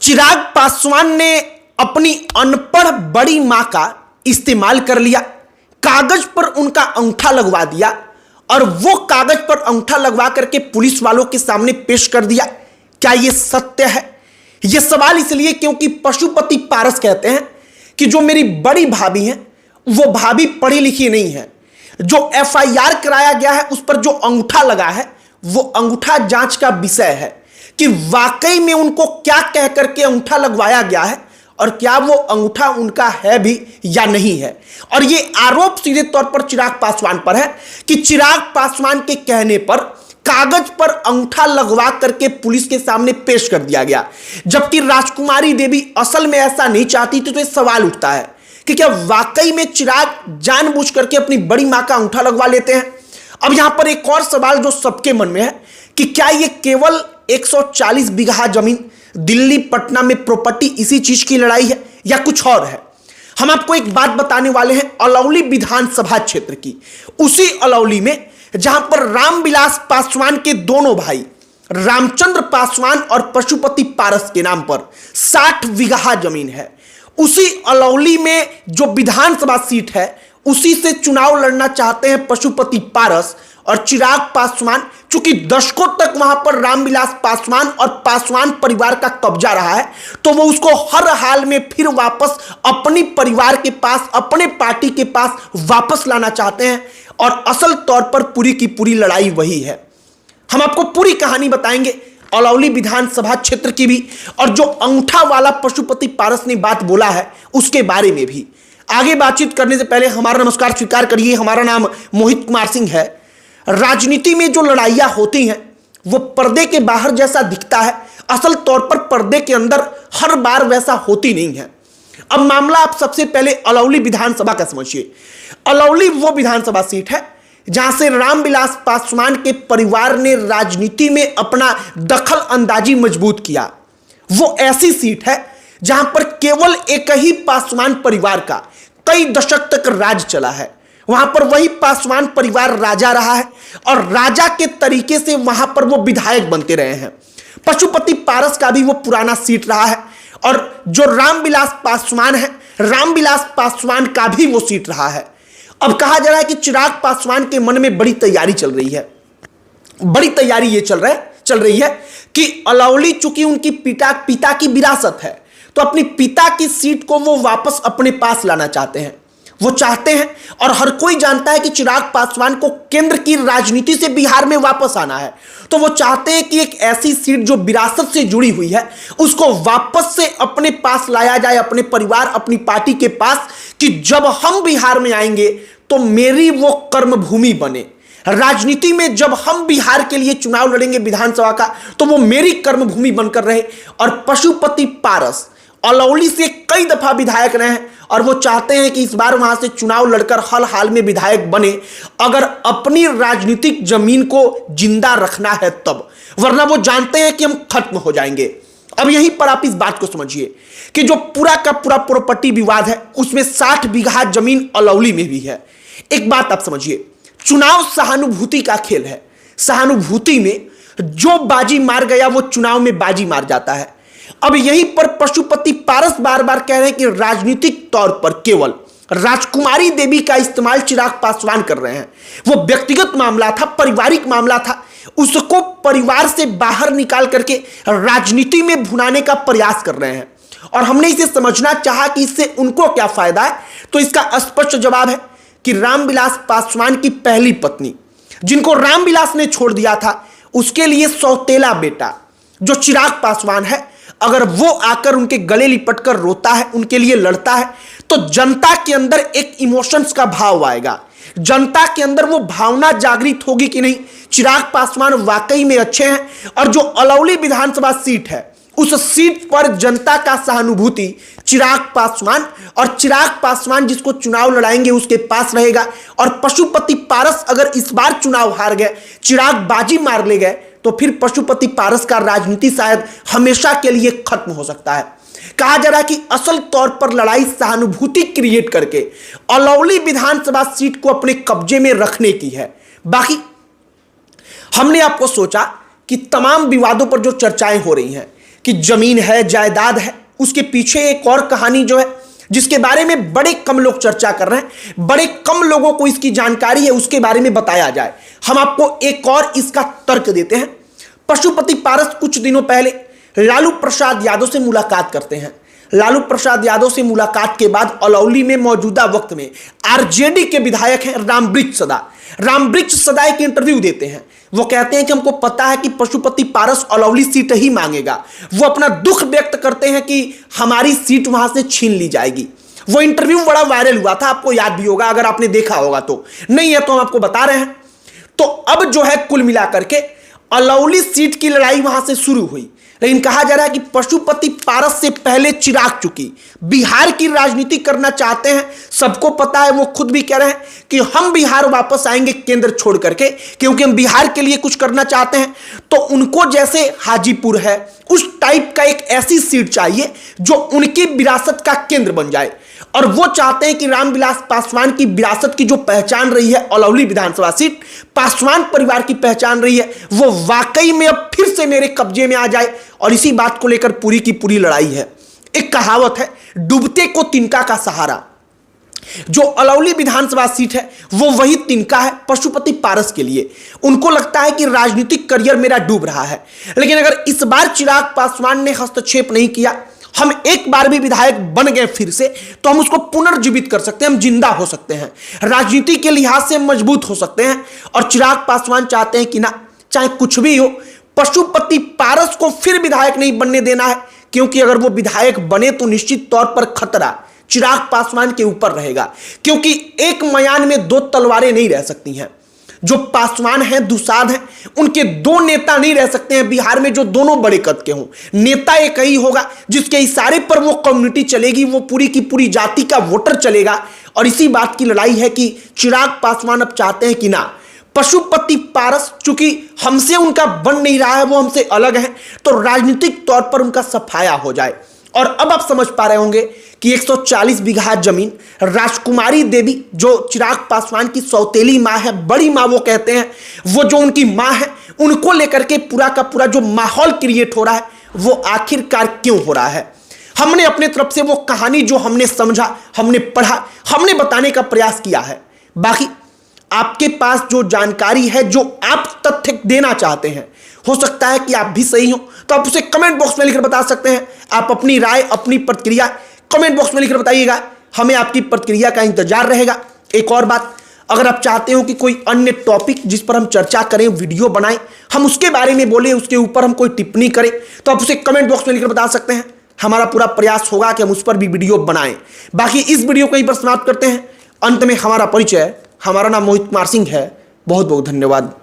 चिराग पासवान ने अपनी अनपढ़ बड़ी मां का इस्तेमाल कर लिया, कागज पर उनका अंगूठा लगवा दिया और वो कागज पर अंगूठा लगवा करके पुलिस वालों के सामने पेश कर दिया। क्या यह सत्य है? यह सवाल इसलिए क्योंकि पशुपति पारस कहते हैं कि जो मेरी बड़ी भाभी हैं वो भाभी पढ़ी लिखी नहीं है। जो एफआईआर कराया गया है उस पर जो अंगूठा लगा है वो अंगूठा जांच का विषय है कि वाकई में उनको क्या कह करके अंगूठा लगवाया गया है और क्या वो अंगूठा उनका है भी या नहीं है। और ये आरोप सीधे तौर पर चिराग पासवान पर है कि चिराग पासवान के कहने पर कागज पर अंगूठा लगवा करके पुलिस के सामने पेश कर दिया गया, जबकि राजकुमारी देवी असल में ऐसा नहीं चाहती थी। तो ये सवाल उठता है कि क्या वाकई में चिराग जानबूझ करके अपनी बड़ी मां का अंगूठा लगवा लेते हैं। अब यहां पर एक और सवाल जो सबके मन में है कि क्या ये केवल 140 बीघा जमीन दिल्ली पटना में प्रॉपर्टी इसी चीज की लड़ाई है या कुछ और है। हम आपको एक बात बताने वाले हैं अलौली विधानसभा क्षेत्र की, उसी अलौली में जहां पर रामविलास पासवान के दोनों भाई रामचंद्र पासवान और पशुपति पारस के नाम पर 60 बीघा जमीन है। उसी अलौली में जो विधानसभा सीट है उसी से चुनाव लड़ना चाहते हैं पशुपति पारस और चिराग पासवान। चूंकि दशकों तक वहां पर रामविलास पासवान और पासवान परिवार का कब्जा रहा है तो वो उसको हर हाल में फिर वापस अपनी परिवार के पास, अपने पार्टी के पास वापस लाना चाहते हैं। और असल तौर पर पूरी की पूरी लड़ाई वही है। हम आपको पूरी कहानी बताएंगे अलौली विधानसभा क्षेत्र की भी, और जो अंगूठा वाला पशुपति पारस ने बात बोला है उसके बारे में भी। आगे बातचीत करने से पहले हमारा नमस्कार स्वीकार करिए। हमारा नाम मोहित कुमार सिंह है। राजनीति में जो लड़ाइयां होती हैं वो पर्दे के बाहर जैसा दिखता है, असल तौर पर पर्दे के अंदर हर बार वैसा होती नहीं है। अब मामला आप सबसे पहले अलौली विधानसभा का समझिए। अलौली वो विधानसभा सीट है जहां से रामविलास पासवान के परिवार ने राजनीति में अपना दखल अंदाजी मजबूत किया। वो ऐसी सीट है जहां पर केवल एक ही पासवान परिवार का कई दशक तक राज चला है। वहां पर वही पासवान परिवार राजा रहा है और राजा के तरीके से वहां पर वो विधायक बनते रहे हैं। पशुपति पारस का भी वो पुराना सीट रहा है और जो रामविलास पासवान है, रामविलास पासवान का भी वो सीट रहा है। अब कहा जा रहा है कि चिराग पासवान के मन में बड़ी तैयारी चल रही है। बड़ी तैयारी ये चल रही है कि अलौली चूंकि उनकी पिता की विरासत है तो अपनी पिता की सीट को वो वापस अपने पास लाना चाहते हैं। वो चाहते हैं और हर कोई जानता है कि चिराग पासवान को केंद्र की राजनीति से बिहार में वापस आना है। तो वो चाहते हैं कि एक ऐसी सीट जो विरासत से जुड़ी हुई है उसको वापस से अपने पास लाया जाए, अपने परिवार, अपनी पार्टी के पास, कि जब हम बिहार में आएंगे तो मेरी वो कर्मभूमि बने। राजनीति में जब हम बिहार के लिए चुनाव लड़ेंगे विधानसभा का तो वो मेरी कर्मभूमि बनकर रहे। और पशुपति पारस अलौली से कई दफा विधायक रहे हैं और वो चाहते हैं कि इस बार वहां से चुनाव लड़कर हर हाल में विधायक बने, अगर अपनी राजनीतिक जमीन को जिंदा रखना है तब, वरना वो जानते हैं कि हम खत्म हो जाएंगे। अब यहीं पर आप इस बात को समझिए कि जो पूरा का पूरा प्रॉपर्टी विवाद है उसमें 60 बीघा जमीन अलौली में भी है। एक बात आप समझिए, चुनाव सहानुभूति का खेल है। सहानुभूति में जो बाजी मार गया वो चुनाव में बाजी मार जाता है। अब यहीं पर पशुपति पारस बार बार कह रहे हैं कि राजनीतिक तौर पर केवल राजकुमारी देवी का इस्तेमाल चिराग पासवान कर रहे हैं। वो व्यक्तिगत मामला था, पारिवारिक मामला था, उसको परिवार से बाहर निकाल करके राजनीति में भुनाने का प्रयास कर रहे हैं। और हमने इसे समझना चाहा कि इससे उनको क्या फायदा है, तो इसका स्पष्ट जवाब है कि रामविलास पासवान की पहली पत्नी जिनको रामविलास ने छोड़ दिया था उसके लिए सौतेला बेटा जो चिराग पासवान है, अगर वो आकर उनके गले लिपट कर रोता है, उनके लिए लड़ता है, तो जनता के अंदर एक इमोशंस का भाव आएगा। जनता के अंदर वो भावना जागृत होगी कि नहीं, चिराग पासवान वाकई में अच्छे हैं। और जो अलौली विधानसभा सीट है उस सीट पर जनता का सहानुभूति चिराग पासवान, और चिराग पासवान जिसको चुनाव लड़ाएंगे उसके पास रहेगा। और पशुपति पारस अगर इस बार चुनाव हार गए, चिराग बाजी मार ले गए, तो फिर पशुपति पारस का राजनीति शायद हमेशा के लिए खत्म हो सकता है। कहा जा रहा है कि असल तौर पर लड़ाई सहानुभूति क्रिएट करके अलौली विधानसभा सीट को अपने कब्जे में रखने की है। बाकी हमने आपको सोचा कि तमाम विवादों पर जो चर्चाएं हो रही हैं, कि जमीन है, जायदाद है, उसके पीछे एक और कहानी जो है जिसके बारे में बड़े कम लोग चर्चा कर रहे हैं, बड़े कम लोगों को इसकी जानकारी है, उसके बारे में बताया जाए। हम आपको एक और इसका तर्क देते हैं। पशुपति पारस कुछ दिनों पहले लालू प्रसाद यादव से मुलाकात करते हैं। लालू प्रसाद यादव से मुलाकात के बाद अलौली में मौजूदा वक्त में आरजेडी के विधायक हैं रामवृक्ष सदा एक इंटरव्यू देते हैं। वो कहते हैं कि हमको पता है कि पशुपति पारस अलौली सीट ही मांगेगा। वो अपना दुख व्यक्त करते हैं कि हमारी सीट वहां से छीन ली जाएगी। वो इंटरव्यू बड़ा वायरल हुआ था, आपको याद भी होगा, अगर आपने देखा होगा तो। नहीं है तो हम आपको बता रहे हैं। तो अब जो है कुल मिलाकर के अलौली सीट की लड़ाई वहां से शुरू हुई, लेकिन कहा जा रहा है कि पशुपति पारस से पहले चिराग चुकी बिहार की राजनीति करना चाहते हैं। सबको पता है, वो खुद भी कह रहे हैं कि हम बिहार वापस आएंगे केंद्र छोड़ करके, क्योंकि हम बिहार के लिए कुछ करना चाहते हैं। तो उनको जैसे हाजीपुर है उस टाइप का एक ऐसी सीट चाहिए जो उनकी विरासत का केंद्र बन जाए। और वो चाहते हैं कि रामविलास पासवान की विरासत की जो पहचान रही है अलौली विधानसभा सीट, पासवान परिवार की पहचान रही है, वो वाकई में अब फिर से मेरे कब्जे में आ जाए। और इसी बात को लेकर पूरी की पूरी लड़ाई है। एक कहावत है, डूबते को तिनका का सहारा। जो अलौली विधानसभा सीट है वो वही तिनका है पशुपति पारस के लिए। उनको लगता है कि राजनीतिक करियर मेरा डूब रहा है, लेकिन अगर इस बार चिराग पासवान ने हस्तक्षेप नहीं किया, हम एक बार भी विधायक बन गए फिर से, तो हम उसको पुनर्जीवित कर सकते हैं, हम जिंदा हो सकते हैं, राजनीति के लिहाज से मजबूत हो सकते हैं। और चिराग पासवान चाहते हैं कि ना, चाहे कुछ भी हो, पशुपति पारस को फिर विधायक नहीं बनने देना है, क्योंकि अगर वो विधायक बने तो निश्चित तौर पर खतरा चिराग पासवान के ऊपर रहेगा। क्योंकि एक मयान में दो तलवारें नहीं रह सकती हैं। जो पासवान हैं, दुसाध हैं, उनके दो नेता नहीं रह सकते हैं बिहार में जो दोनों बड़े कद के हों। नेता एक ही होगा जिसके इशारे पर वो कम्युनिटी चलेगी, वो पूरी की पूरी जाति का वोटर चलेगा। और इसी बात की लड़ाई है कि चिराग पासवान अब चाहते हैं कि ना, पशुपति पारस चूंकि हमसे उनका बन नहीं रहा है, वो हमसे अलग है, तो राजनीतिक तौर पर उनका सफाया हो जाए। और अब आप समझ पा रहे होंगे कि 140 बीघा जमीन राजकुमारी देवी, जो चिराग पासवान की सौतेली माँ है, बड़ी माँ वो कहते हैं, वो जो उनकी माँ है, उनको लेकर के पूरा का पूरा जो माहौल क्रिएट हो रहा है वो आखिरकार क्यों हो रहा है। हमने अपने तरफ से वो कहानी जो हमने समझा, हमने पढ़ा, हमने बताने का प्रयास किया है। बाकी आपके पास जो जानकारी है, जो आप तथ्य देना चाहते हैं, हो सकता है कि आप भी सही हो, तो आप उसे कमेंट बॉक्स में लिखकर बता सकते हैं। आप अपनी राय, अपनी प्रतिक्रिया कमेंट बॉक्स में लिखकर बताइएगा, हमें आपकी प्रतिक्रिया का इंतजार रहेगा। एक और बात, अगर आप चाहते हो कि कोई अन्य टॉपिक जिस पर हम चर्चा करें, वीडियो बनाएं, हम उसके बारे में बोले, उसके ऊपर हम कोई टिप्पणी करें, तो आप उसे कमेंट बॉक्स में लिखकर बता सकते हैं। हमारा पूरा प्रयास होगा कि हम उस पर भी वीडियो बनाएं। बाकी इस वीडियो को यहीं पर समाप्त करते हैं। अंत में हमारा परिचय, हमारा नाम मोहित कुमार सिंह है। बहुत बहुत धन्यवाद।